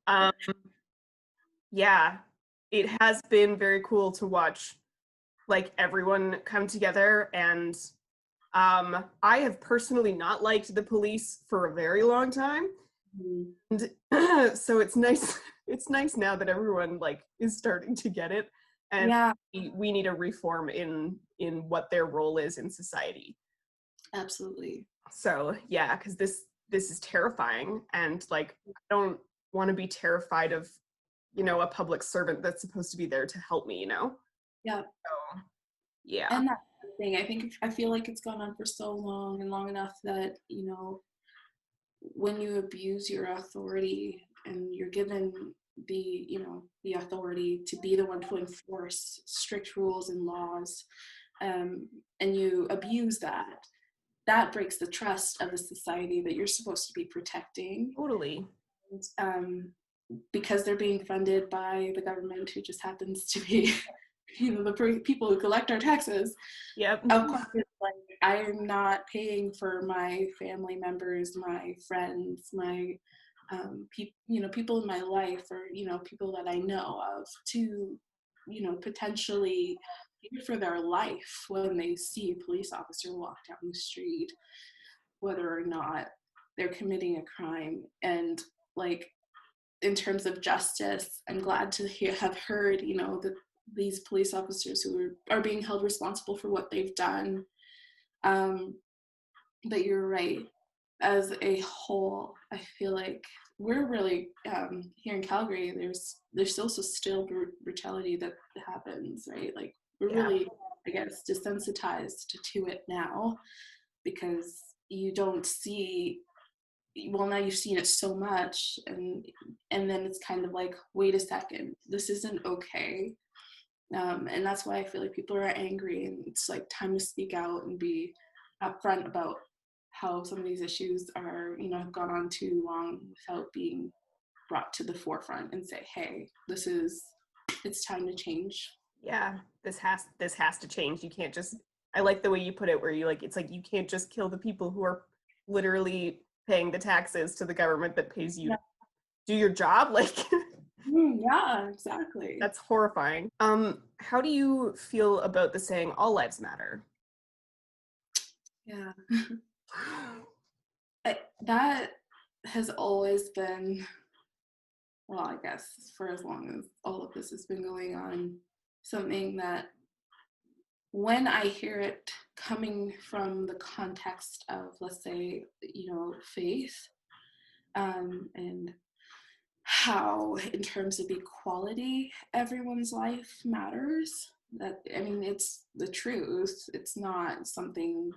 Um, yeah, it has been very cool to watch like everyone come together and I have personally not liked the police for a very long time. Mhm. And so it's nice it's nice now that everyone like is starting to get it and Yeah, we need a reform in what their role is in society. absolutely. So yeah, because this is terrifying and like I don't want to be terrified of, a public servant that's supposed to be there to help me. Yeah. So yeah. And that's the thing. I feel like it's gone on for so long and long enough that, when you abuse your authority and you're given the authority to be the one to enforce strict rules and laws, and you abuse that breaks the trust of the society that you're supposed to be protecting. Totally. And, because they're being funded by the government, who just happens to be, the people who collect our taxes. Yep. Of course, it's like I am not paying for my family members, my friends, my people in my life, or people that I know of, to potentially fear for their life when they see a police officer walk down the street, whether or not they're committing a crime. And like, in terms of justice, I'm glad to have heard, that these police officers who are being held responsible for what they've done. Um, but you're right. As a whole, I feel like we're really, here in Calgary. There's also still brutality that happens, right? Like, we're Yeah. really, I guess, desensitized to it now, because you don't see, well, now you've seen it so much, and then it's kind of like, wait a second, this isn't okay. And that's why I feel like people are angry, and it's like time to speak out and be upfront about how some of these issues are, have gone on too long without being brought to the forefront, and say, hey, it's time to change. Yeah. This has to change. You can't just I like the way you put it where you like it's like you can't just kill the people who are literally paying the taxes to the government that pays you Yeah, to do your job. Like yeah, exactly. that's horrifying. How do you feel about the saying all lives matter? Yeah. That has always been, well, I guess for as long as all of this has been going on, something that, when I hear it coming from the context of, let's say, faith, and how, in terms of equality, everyone's life matters. That, I mean, it's the truth. It's not something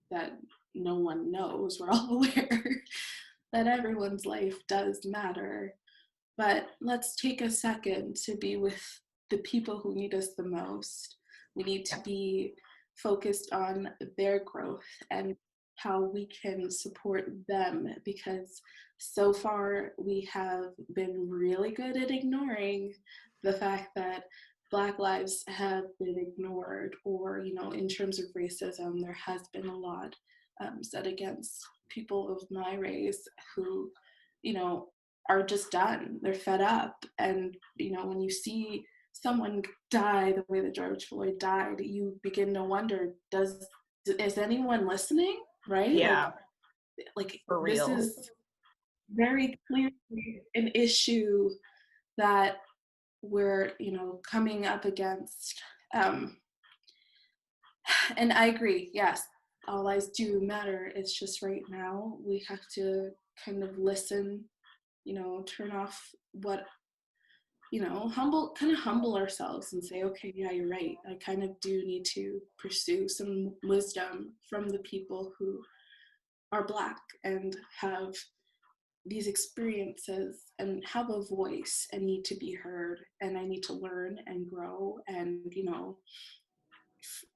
that no one knows. We're all aware that everyone's life does matter. But let's take a second to be with the people who need us the most. We need to be focused on their growth and how we can support them, because so far we have been really good at ignoring the fact that Black lives have been ignored, or, in terms of racism, there has been a lot said against people of my race who, you know, are just done. They're fed up. And, when you see someone die the way that George Floyd died, you begin to wonder, is anyone listening? Right? Yeah, Like for this real. is very clearly an issue that we're, coming up against. Um, and I agree, yes, all lives do matter. It's just right now we have to kind of listen, turn off what, humble ourselves and say, okay, yeah, you're right. I kind of do need to pursue some wisdom from the people who are Black and have these experiences and have a voice and need to be heard. And I need to learn and grow and,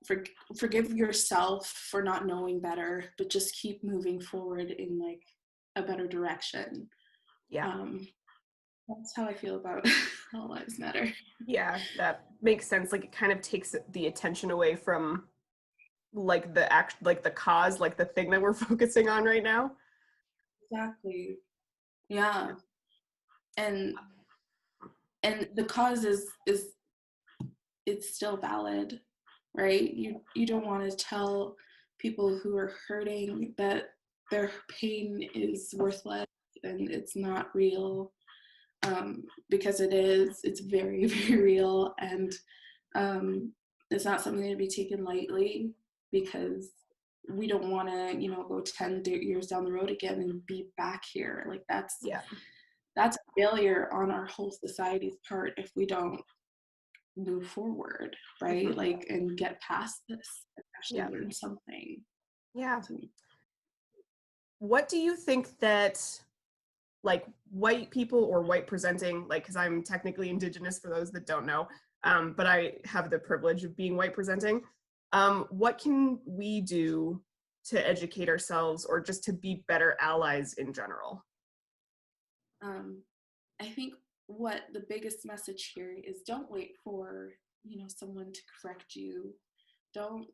for, forgive yourself for not knowing better, but just keep moving forward in like a better direction. Yeah. Um, that's how I feel about All Lives Matter. Yeah, that makes sense. Like it kind of takes the attention away from like the act like the cause, like the thing that we're focusing on right now. Exactly. Yeah. and the cause is it's still valid, right? You don't want to tell people who are hurting that their pain is worthless and it's not real, because it is. It's very, very real, and it's not something to be taken lightly, because we don't want to, go 10 years down the road again and be back here. Like that's Yeah. a failure on our whole society's part if we don't move forward, right? Mm-hmm. Like, and get past this and actually Yeah. learn something. Yeah. So, What do you think that, like, white people or white presenting, like, because I'm technically Indigenous for those that don't know, but I have the privilege of being white presenting. What can we do to educate ourselves or just to be better allies in general? I think what the biggest message here is, don't wait for, someone to correct you. Don't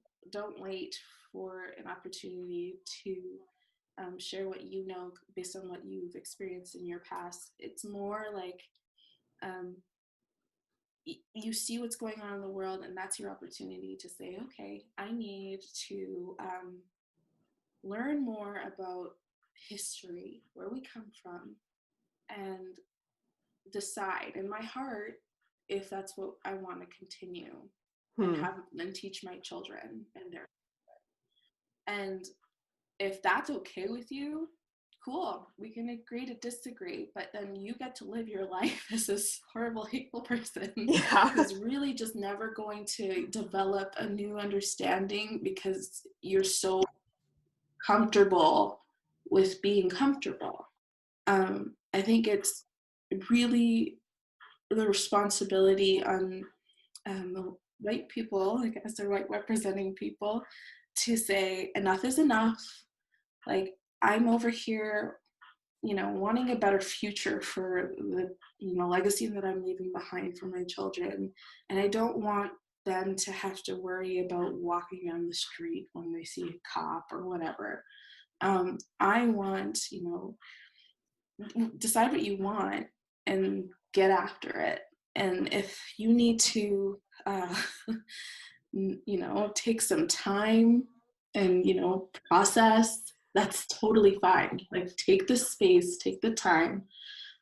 wait for an opportunity to share what you know based on what you've experienced in your past. It's more like, you see what's going on in the world, and that's your opportunity to say, okay, I need to learn more about history, where we come from, and decide in my heart if that's what I want to continue and have and teach my children and if that's okay with you, cool, we can agree to disagree, but then you get to live your life as this horrible, hateful person who's really just never going to develop a new understanding because you're so comfortable with being comfortable. I think it's really the responsibility on the white people, I guess, or white representing people, to say enough is enough. Like, I'm over here, wanting a better future for the, legacy that I'm leaving behind for my children. And I don't want them to have to worry about walking down the street when they see a cop or whatever. I want, decide what you want and get after it. And if you need to, take some time and, process, that's totally fine. Like, take the space, take the time,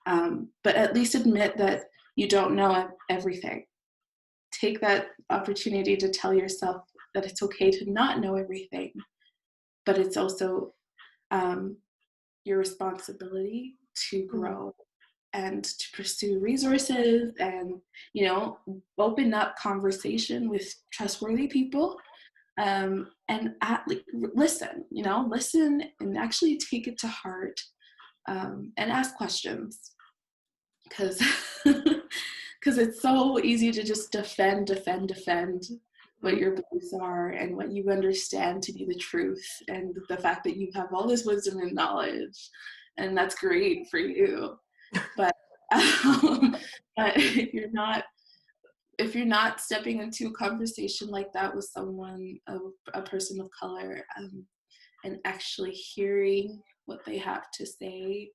but at least admit that you don't know everything. Take that opportunity to tell yourself that it's okay to not know everything, but it's also your responsibility to grow and to pursue resources and, open up conversation with trustworthy people, and listen and actually take it to heart, and ask questions, because because it's so easy to just defend what your beliefs are and what you understand to be the truth, and the fact that you have all this wisdom and knowledge, and that's great for you, but but if you're not stepping into a conversation like that with someone, a person of color, and actually hearing what they have to say,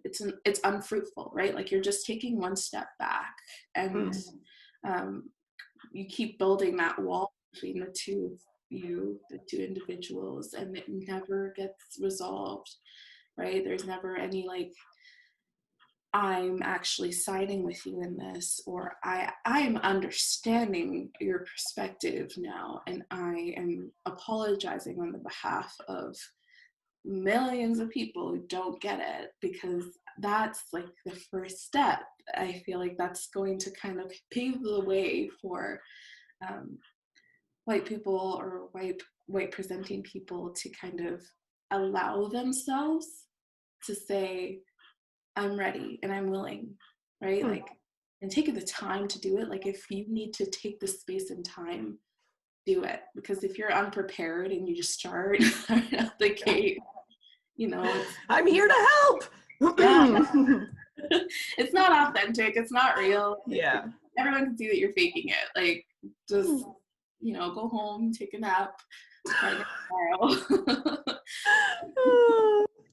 it's unfruitful, right? Like, you're just taking one step back, and you keep building that wall between the two individuals, and it never gets resolved, right? There's never any, like, I'm actually siding with you in this, or I'm understanding your perspective now, and I am apologizing on the behalf of millions of people who don't get it, because that's like the first step. I feel like that's going to kind of pave the way for white people or white presenting people to kind of allow themselves to say, I'm ready and I'm willing, right? Like, and take the time to do it. Like, if you need to take the space and time, do it. Because if you're unprepared and you just start right out the gate, I'm here to help. Yeah. It's not authentic. It's not real. Yeah. Everyone can see that you're faking it. Like, just, go home, take a nap, try again tomorrow.